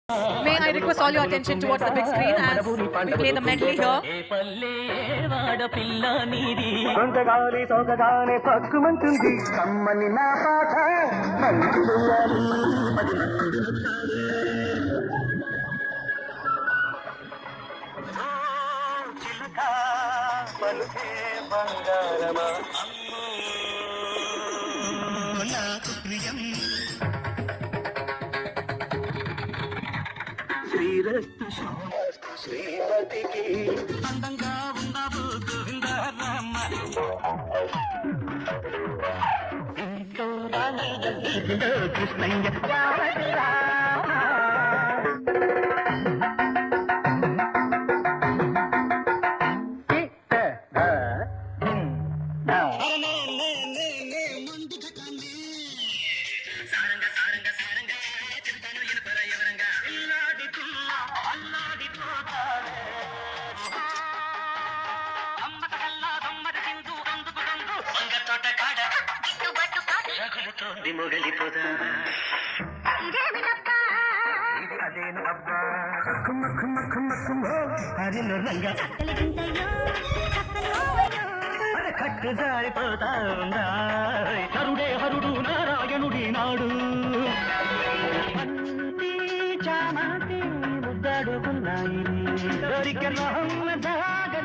May I request all your attention towards the big screen as we play the medley here. కొంతగాలి సోకగానే పక్కుమంటుంది కమ్మని నా పాట చిలుక పలుకే బంగారమా నాకు ప్రియం శ్రీరస్తు శ్రీమతికి అందంగా ఉండవు గోవిందరామ కృష్ణయ్య మొగలిపోదా అదేను అబ్బా కుమ్మ కుమ్మ కుమ్మ కుమ్మ హరిలో రంగ కట్టు జారిపోతా ఉందా హరుడే హరుడు నారాయణుడి నాడు చామాటి ముద్దాడుకున్నాయి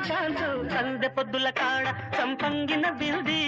ఛాన్సు సందె పొద్దుల కాడ సంపంగిన బిల్ది